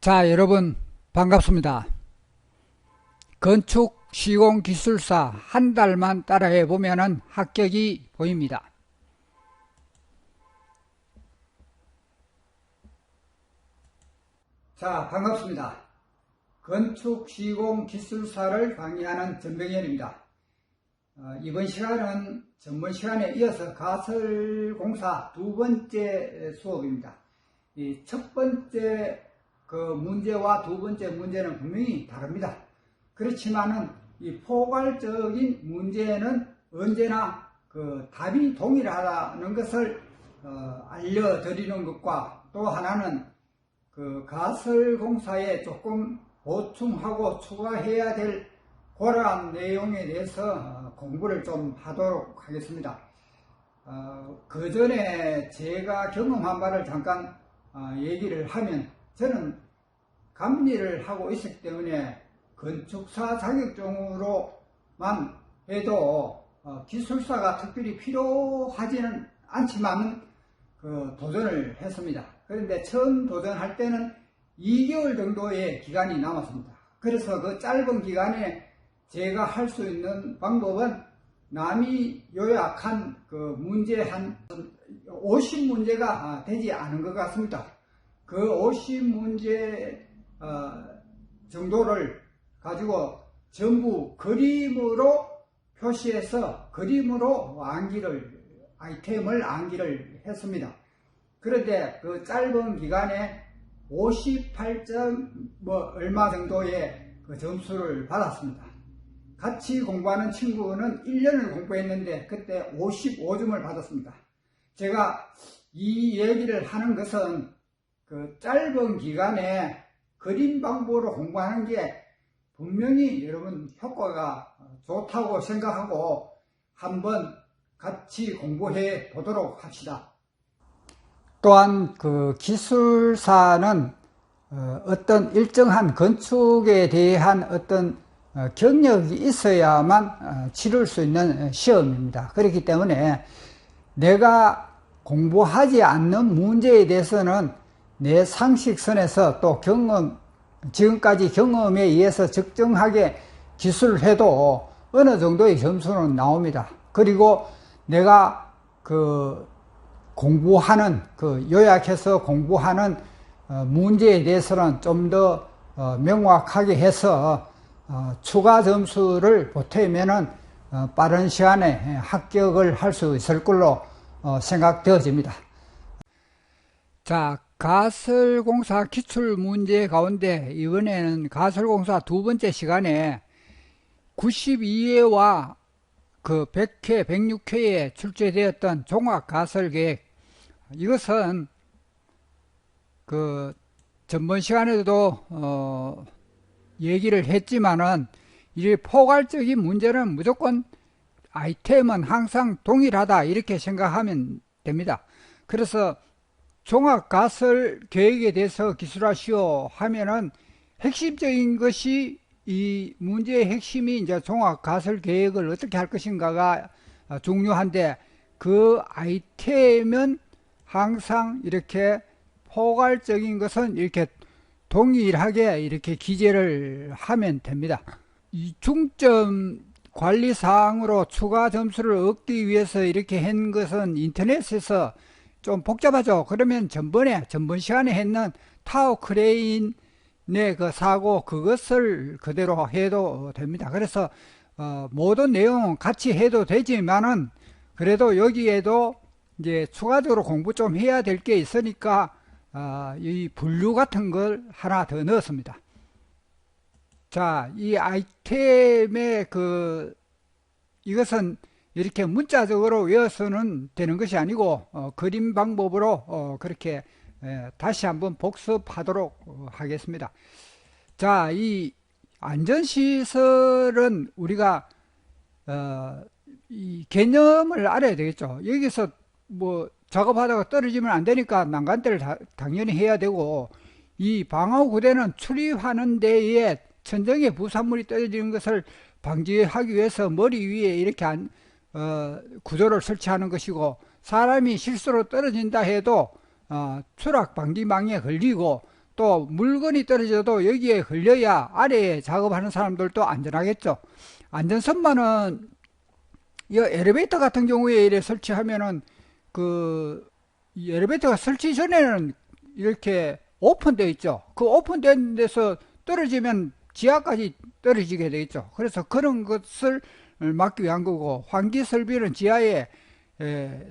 자, 여러분 반갑습니다. 건축 시공기술사 한 달만 따라해 보면 합격이 보입니다. 자, 반갑습니다. 건축 시공기술사를 강의하는 전병현입니다. 이번 시간은 전번 시간에 이어서 가설공사 두 번째 수업입니다. 이 첫 번째 문제와 두 번째 문제는 분명히 다릅니다. 그렇지만은 이 포괄적인 문제는 언제나 답이 동일하다는 것을 알려드리는 것과, 또 하나는 가설공사에 조금 보충하고 추가해야 될 그러한 내용에 대해서 공부를 좀 하도록 하겠습니다. 그 전에 제가 경험한 바를 잠깐 얘기를 하면, 저는 감리를 하고 있었기 때문에 건축사 자격증으로만 해도 기술사가 특별히 필요하지는 않지만 도전을 했습니다. 그런데 처음 도전할 때는 2개월 정도의 기간이 남았습니다. 그래서 그 짧은 기간에 제가 할 수 있는 방법은 남이 요약한 문제 한 50문제가 되지 않은 것 같습니다. 그 50문제 정도를 가지고 전부 그림으로 표시해서 그림으로 아이템을 암기를 했습니다. 그런데 그 짧은 기간에 58점 얼마 정도의 점수를 받았습니다. 같이 공부하는 친구는 1년을 공부했는데 그때 55점을 받았습니다. 제가 이 얘기를 하는 것은 짧은 기간에 그림 방법으로 공부하는 게 분명히 여러분 효과가 좋다고 생각하고 한번 같이 공부해 보도록 합시다. 또한 기술사는 어떤 일정한 건축에 대한 어떤 경력이 있어야만 치를 수 있는 시험입니다. 그렇기 때문에 내가 공부하지 않는 문제에 대해서는 내 상식선에서 또 지금까지 경험에 의해서 적정하게 기술을 해도 어느 정도의 점수는 나옵니다. 그리고 내가 공부하는, 요약해서 공부하는 문제에 대해서는 좀 더 명확하게 해서 추가 점수를 보태면은 빠른 시간에 합격을 할 수 있을 걸로 생각되어집니다. 자, 가설공사 기출문제 가운데 이번에는 가설공사 두 번째 시간에 92회와 100회, 106회에 출제되었던 종합가설계획, 이것은 전번 시간에도 얘기를 했지만은 이 포괄적인 문제는 무조건 아이템은 항상 동일하다 이렇게 생각하면 됩니다. 그래서 종합가설 계획에 대해서 기술하시오 하면은 핵심적인 것이, 이 문제의 핵심이 이제 종합가설 계획을 어떻게 할 것인가가 중요한데, 그 아이템은 항상 이렇게 포괄적인 것은 이렇게 동일하게 이렇게 기재를 하면 됩니다. 이 중점 관리사항으로 추가 점수를 얻기 위해서 이렇게 한 것은 인터넷에서 좀 복잡하죠. 그러면 전번 시간에 했는 타워 크레인의 사고, 그것을 그대로 해도 됩니다. 그래서 모든 내용은 같이 해도 되지만은, 그래도 여기에도 이제 추가적으로 공부 좀 해야 될 게 있으니까 이 분류 같은 걸 하나 더 넣었습니다. 자, 이 아이템의 이것은 이렇게 문자적으로 외워서는 되는 것이 아니고 그림 방법으로 그렇게 다시 한번 복습하도록 하겠습니다. 자, 이 안전시설은 우리가 이 개념을 알아야 되겠죠. 여기서 작업하다가 떨어지면 안 되니까 난간대를 당연히 해야 되고, 이 방어구대는 출입하는 데에 천정에 부산물이 떨어지는 것을 방지하기 위해서 머리 위에 이렇게 구조를 설치하는 것이고, 사람이 실수로 떨어진다 해도 추락 방지망에 걸리고 또 물건이 떨어져도 여기에 걸려야 아래에 작업하는 사람들도 안전하겠죠. 안전선반은 이 엘리베이터 같은 경우에 이래 설치하면은 이 엘리베이터가 설치 전에는 이렇게 오픈되어 있죠. 그 오픈된 데서 떨어지면 지하까지 떨어지게 되겠죠. 그래서 그런 것을 막기 위한 거고, 환기 설비는 지하에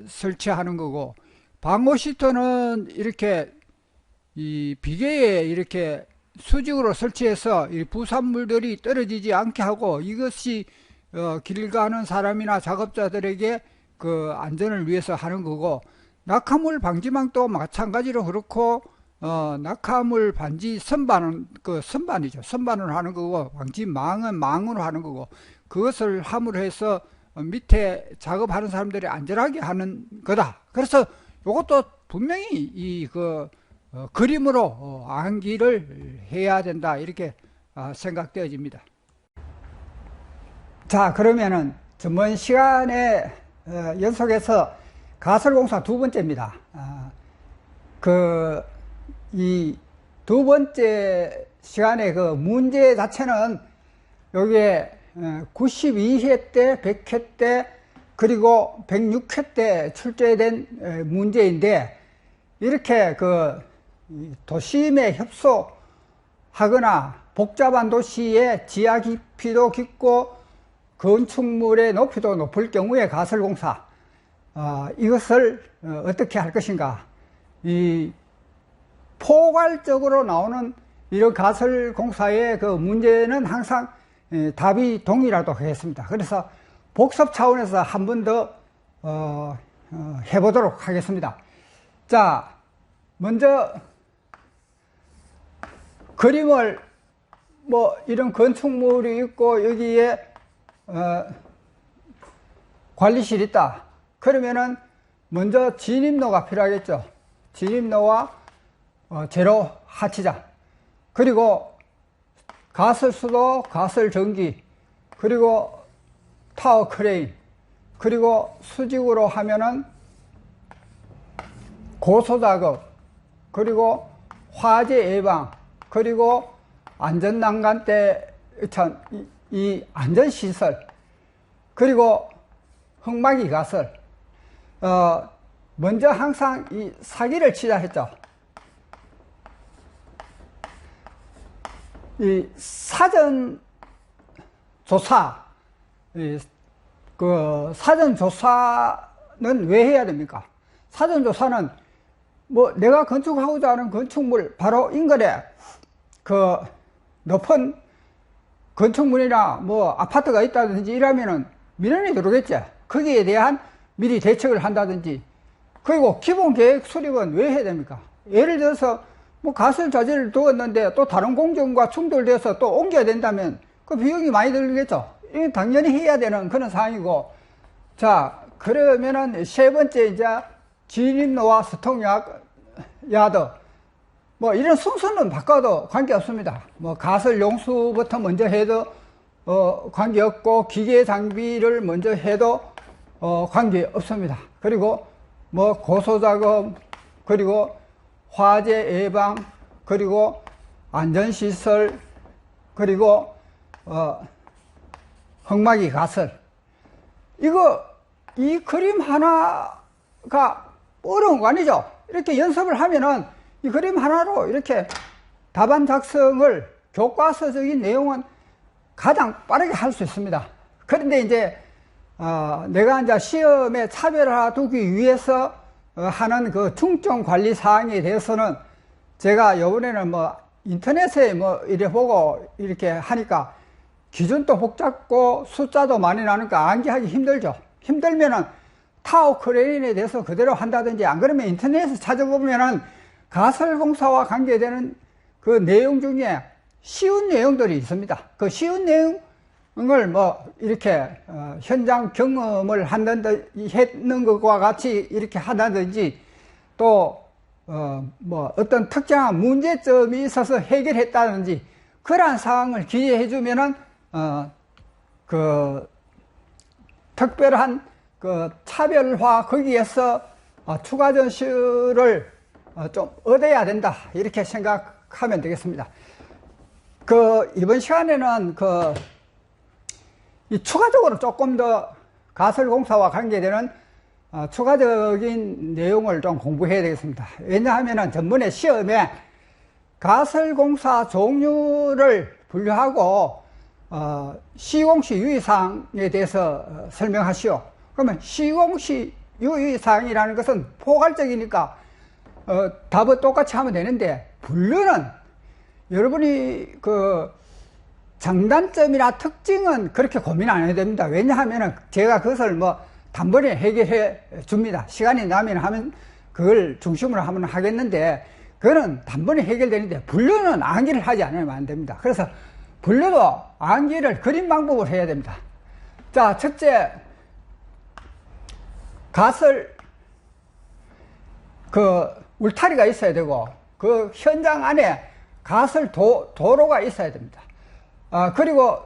설치하는 거고, 방호 시트는 이렇게 이 비계에 이렇게 수직으로 설치해서 이 부산물들이 떨어지지 않게 하고, 이것이 길 가는 사람이나 작업자들에게 그 안전을 위해서 하는 거고, 낙하물 방지망도 마찬가지로 그렇고, 낙하물 방지 선반은 선반이죠. 선반을 하는 거고, 방지망은 망으로 하는 거고, 그것을 함으로 해서 밑에 작업하는 사람들이 안전하게 하는 거다. 그래서 이것도 분명히 그림으로 암기를 해야 된다, 이렇게 생각되어집니다. 자, 그러면은 전번 시간에 연속해서 가설공사 두 번째입니다. 이 두 번째 시간에 그 문제 자체는 여기에 92회 때, 100회 때, 그리고 106회 때 출제된 문제인데, 이렇게 도심에 협소하거나 복잡한 도시의 지하 깊이도 깊고 건축물의 높이도 높을 경우에 가설공사, 이것을 어떻게 할 것인가. 이 포괄적으로 나오는 이런 가설공사의 그 문제는 항상 답이 동일하도록 하겠습니다. 그래서 복습 차원에서 한 번 더 해보도록 하겠습니다. 자, 먼저 그림을 이런 건축물이 있고 여기에 관리실이 있다. 그러면은 먼저 진입로가 필요하겠죠. 진입로와 제로 하치자, 그리고 가설수도, 가설전기, 그리고 타워 크레인, 그리고 수직으로 하면은 고소작업, 그리고 화재 예방, 그리고 안전난간대 이 안전시설, 그리고 흙막이 가설. 먼저 항상 이 사기를 치자 했죠. 이 사전 조사, 사전 조사는 왜 해야 됩니까? 사전 조사는 내가 건축하고자 하는 건축물 바로 인근에 높은 건축물이나 아파트가 있다든지 이러면은 민원이 들어오겠죠. 거기에 대한 미리 대책을 한다든지. 그리고 기본 계획 수립은 왜 해야 됩니까? 예를 들어서 가설 자재를 두었는데 또 다른 공정과 충돌돼서 또 옮겨야 된다면 그 비용이 많이 들겠죠. 이게 당연히 해야 되는 그런 상황이고. 자, 그러면은 세 번째 이제 진입로와 스톡야드, 이런 순서는 바꿔도 관계없습니다. 가설 용수부터 먼저 해도 관계없고, 기계 장비를 먼저 해도 관계없습니다. 그리고 고소작업, 그리고 화재 예방, 그리고 안전시설, 그리고 흙막이 가설. 이 그림 하나가 어려운 거 아니죠? 이렇게 연습을 하면은 이 그림 하나로 이렇게 답안 작성을, 교과서적인 내용은 가장 빠르게 할 수 있습니다. 그런데 이제 내가 이제 시험에 차별화두기 위해서 하는 그 중점 관리 사항에 대해서는 제가 이번에는 인터넷에 이래 보고 이렇게 하니까 기준도 복잡고 숫자도 많이 나니까 암기하기 힘들죠. 힘들면은 타워 크레인에 대해서 그대로 한다든지, 안 그러면 인터넷에서 찾아보면은 가설공사와 관계되는 그 내용 중에 쉬운 내용들이 있습니다. 그 쉬운 내용을 이렇게 현장 경험을 했는 것과 같이 이렇게 한다든지, 또 어떤 특정한 문제점이 있어서 해결했다든지, 그러한 사항을 기재해 주면은 특별한 차별화, 거기에서 추가 점수를 좀 얻어야 된다, 이렇게 생각합니다. 생각하면 되겠습니다. 이번 시간에는 이 추가적으로 조금 더 가설공사와 관계되는 추가적인 내용을 좀 공부해야 되겠습니다. 왜냐하면 전번에 시험에 가설공사 종류를 분류하고 시공시 유의사항에 대해서 설명하시오. 그러면 시공시 유의사항이라는 것은 포괄적이니까 답은 똑같이 하면 되는데, 분류는 여러분이 장단점이나 특징은 그렇게 고민 안 해도 됩니다. 왜냐하면 제가 그것을 단번에 해결해 줍니다. 시간이 나면 그걸 중심으로 하면 하겠는데, 그거는 단번에 해결되는데, 분류는 암기를 하지 않으면 안 됩니다. 그래서 분류도 암기를 그림 방법으로 해야 됩니다. 자, 첫째, 울타리가 있어야 되고, 그 현장 안에 가설 도로가 있어야 됩니다. 그리고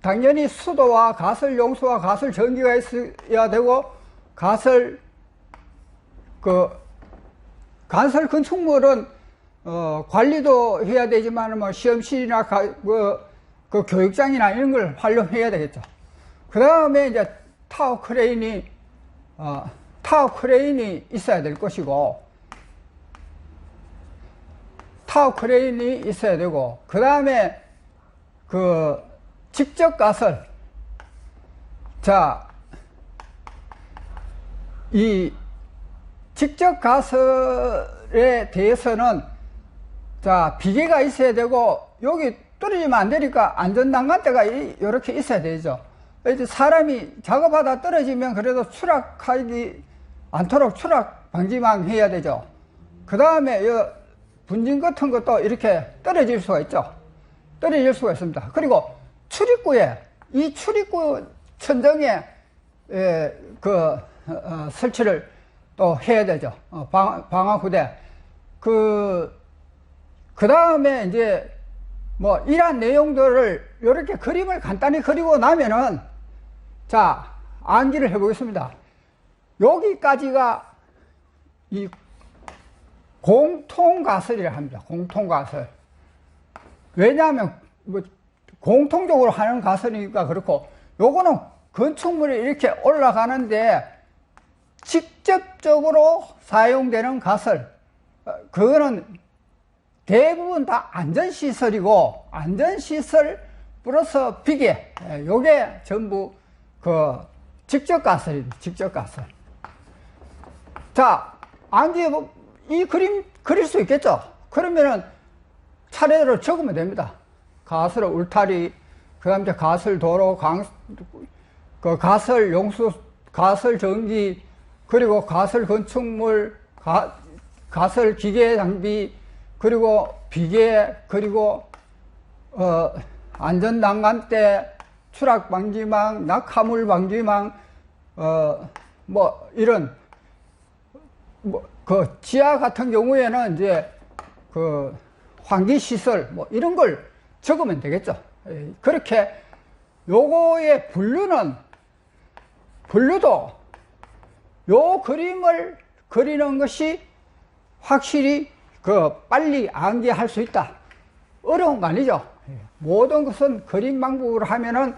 당연히 수도와 가설 용수와 가설 전기가 있어야 되고, 가설 건축물은 관리도 해야 되지만 시험실이나 그 교육장이나 이런 걸 활용해야 되겠죠. 그 다음에 이제 타워 크레인이 있어야 될 것이고, 타워 크레인이 있어야 되고, 그 다음에 직접 가설. 자, 이 직접 가설에 대해서는, 자, 비계가 있어야 되고, 여기 떨어지면 안 되니까 안전난간대가 이렇게 있어야 되죠. 이제 사람이 작업하다 떨어지면 그래도 추락하지 않도록 추락 방지망 해야 되죠. 그 다음에 분진 같은 것도 이렇게 떨어질 수가 있죠. 떨어질 수가 있습니다. 그리고 이 출입구 천정에 설치를 또 해야 되죠. 방화구대. 그 다음에 이제 이러한 내용들을 이렇게 그림을 간단히 그리고 나면은, 자, 암기를 해보겠습니다. 여기까지가 이 공통가설이라 합니다. 공통가설. 왜냐하면 공통적으로 하는 가설이니까 그렇고, 요거는 건축물이 이렇게 올라가는데 직접적으로 사용되는 가설. 그거는 대부분 다 안전시설이고, 안전시설 플러스 비계, 요게 전부 직접가설입니다. 직접가설. 자, 이 그림 그릴 수 있겠죠? 그러면은 차례대로 적으면 됩니다. 가설 울타리, 그 다음에 가설 도로, 가설 용수, 가설 전기, 그리고 가설 건축물, 가설 기계 장비, 그리고 비계, 그리고 안전난간대, 추락 방지망, 낙하물 방지망, 이런 지하 같은 경우에는 이제 환기시설 이런 걸 적으면 되겠죠. 그렇게 요거의 분류도 요 그림을 그리는 것이 확실히 빨리 암기할 수 있다. 어려운 거 아니죠. 모든 것은 그림 방법으로 하면은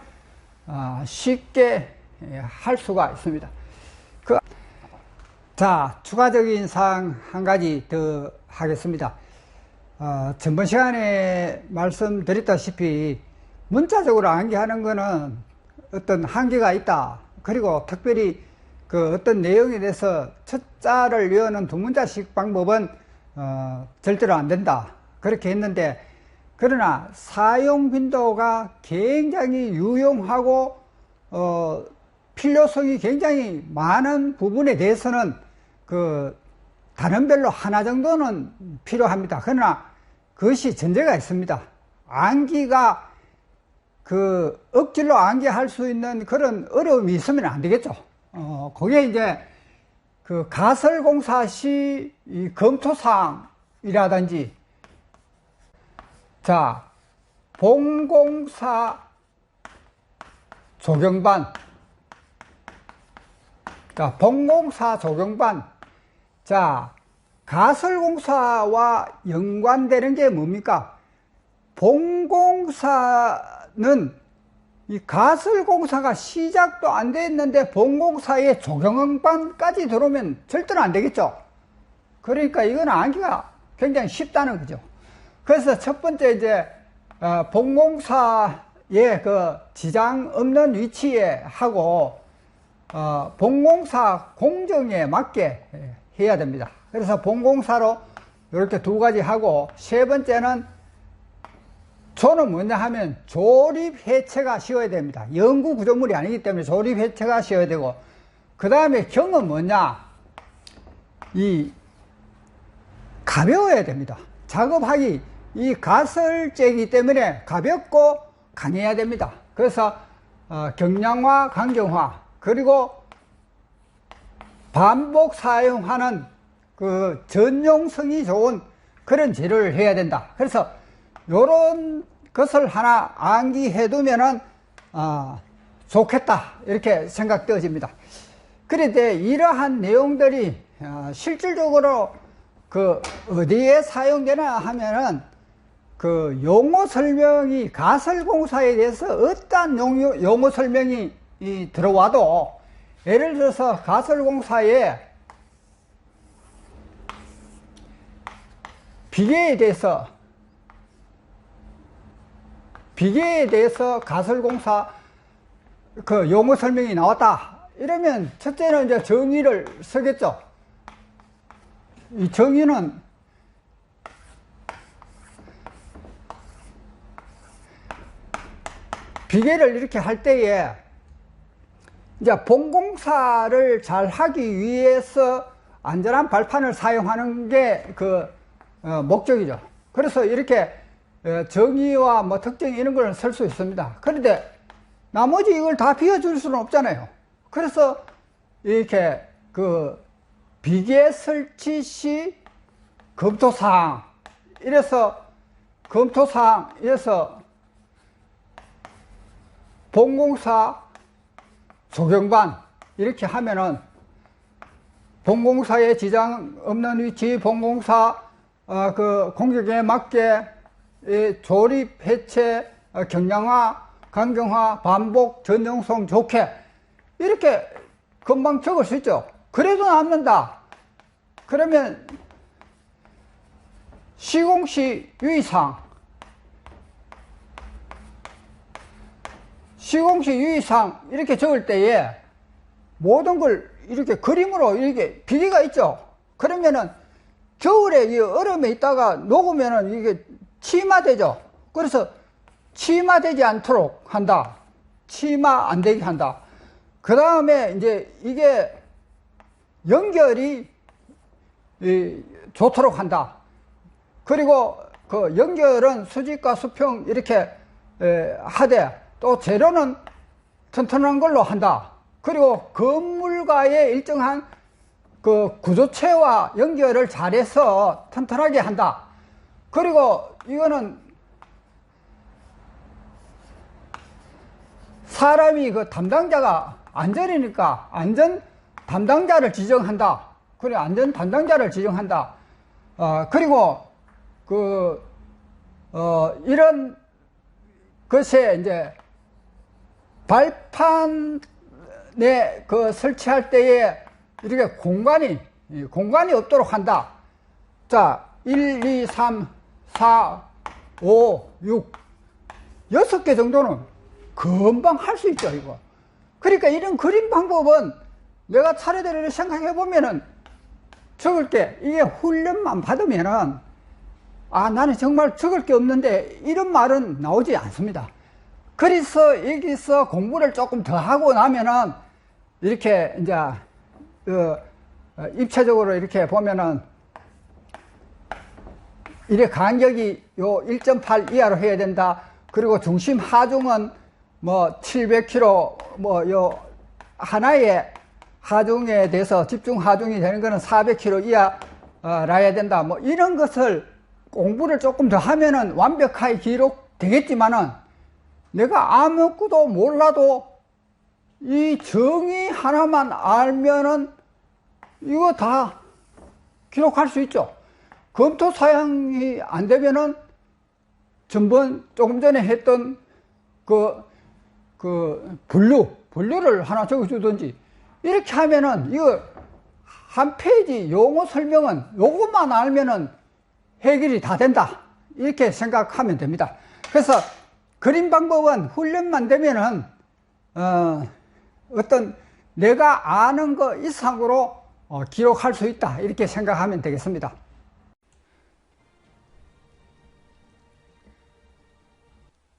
쉽게 할 수가 있습니다. 자, 추가적인 사항 한 가지 더 하겠습니다. 전번 시간에 말씀드렸다시피 문자적으로 암기하는 거는 어떤 한계가 있다. 그리고 특별히 어떤 내용에 대해서 첫 자를 이어는 두 문자씩 방법은 절대로 안 된다. 그렇게 했는데, 그러나 사용 빈도가 굉장히 유용하고 필요성이 굉장히 많은 부분에 대해서는 단원별로 하나 정도는 필요합니다. 그러나 그것이 전제가 있습니다. 암기가 억지로 암기할 수 있는 그런 어려움이 있으면 안 되겠죠. 그게 이제 가설공사 시 검토사항이라든지, 자, 본공사 조경반, 자, 본공사 조경반, 자, 가설공사와 연관되는 게 뭡니까? 본공사는 이 가설공사가 시작도 안 됐는데 본공사에 조경반까지 들어오면 절대로 안 되겠죠. 그러니까 이건 암기가 굉장히 쉽다는 거죠. 그래서 첫 번째 이제 본공사의 그 지장 없는 위치에 하고 본공사 공정에 맞게 해야 됩니다. 그래서 본공사로 이렇게 두 가지 하고, 세 번째는 조는 뭐냐 하면 조립 해체가 쉬어야 됩니다. 영구 구조물이 아니기 때문에 조립 해체가 쉬어야 되고, 그 다음에 경은 뭐냐, 이 가벼워야 됩니다. 작업하기, 이 가설재이기 때문에 가볍고 강해야 됩니다. 그래서 경량화, 강경화, 그리고 반복 사용하는 그 전용성이 좋은 그런 재료를 해야 된다. 그래서 요런 것을 하나 암기해 두면은 좋겠다, 이렇게 생각되어집니다. 그런데 이러한 내용들이 실질적으로 그 어디에 사용되나 하면은 그 용어 설명이, 가설공사에 대해서 어떠한 용어 설명이 들어와도, 예를 들어서 가설공사에 비계에 대해서 가설공사 그 용어 설명이 나왔다 이러면, 첫째는 이제 정의를 쓰겠죠. 이 정의는 비계를 이렇게 할 때에 이제 본공사를 잘 하기 위해서 안전한 발판을 사용하는 게 그 목적이죠. 그래서 이렇게 정의와 뭐 특징 이런 걸 쓸 수 있습니다. 그런데 나머지 이걸 다 비워줄 수는 없잖아요. 그래서 이렇게 그 비계 설치 시 검토사항, 이래서 검토사항, 이래서 본공사 조경반 이렇게 하면은 본공사에 지장 없는 위치, 본공사 그 공격에 맞게 조립, 해체, 경량화, 강경화, 반복, 전용성 좋게 이렇게 금방 적을 수 있죠. 그래도 남는다. 그러면 시공시 유의사항, 시공시 유의사항 이렇게 적을 때에 모든 걸 이렇게 그림으로 이렇게 비계가 있죠. 그러면은 겨울에 이 얼음에 있다가 녹으면은 이게 치마되죠. 그래서 치마되지 않도록 한다. 치마 안 되게 한다. 그 다음에 이제 이게 연결이 좋도록 한다. 그리고 그 연결은 수직과 수평 이렇게 하되, 또 재료는 튼튼한 걸로 한다. 그리고 건물과의 일정한 그 구조체와 연결을 잘해서 튼튼하게 한다. 그리고 이거는 사람이 그 담당자가 안전이니까 안전 담당자를 지정한다. 그래, 안전 담당자를 지정한다. 그리고 이런 것에 이제 발판에 그 설치할 때에 이렇게 공간이 없도록 한다. 자, 1, 2, 3, 4, 5, 6, 6개 정도는 금방 할 수 있죠, 이거. 그러니까 이런 그림 방법은 내가 차례대로 생각해 보면은 적을 게, 이게 훈련만 받으면은, 나는 정말 적을 게 없는데, 이런 말은 나오지 않습니다. 그래서 여기서 공부를 조금 더 하고 나면은, 이렇게 이제, 입체적으로 이렇게 보면은, 이래 간격이 요 1.8 이하로 해야 된다. 그리고 중심 하중은 뭐 700km, 뭐 요 하나의 하중에 대해서 집중 하중이 되는 거는 400km 이하라야 된다. 뭐 이런 것을 공부를 조금 더 하면은 완벽하게 기록되겠지만은, 내가 아무것도 몰라도 이 정의 하나만 알면은 이거 다 기록할 수 있죠. 검토 사항이 안 되면은 전번 조금 전에 했던 분류를 하나 적어주든지 이렇게 하면은 이거 한 페이지 용어 설명은 요것만 알면은 해결이 다 된다 이렇게 생각하면 됩니다. 그래서 그림 방법은 훈련만 되면은 어떤 내가 아는 거 이상으로 기록할 수 있다 이렇게 생각하면 되겠습니다.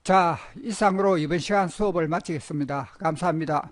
자, 이상으로 이번 시간 수업을 마치겠습니다. 감사합니다.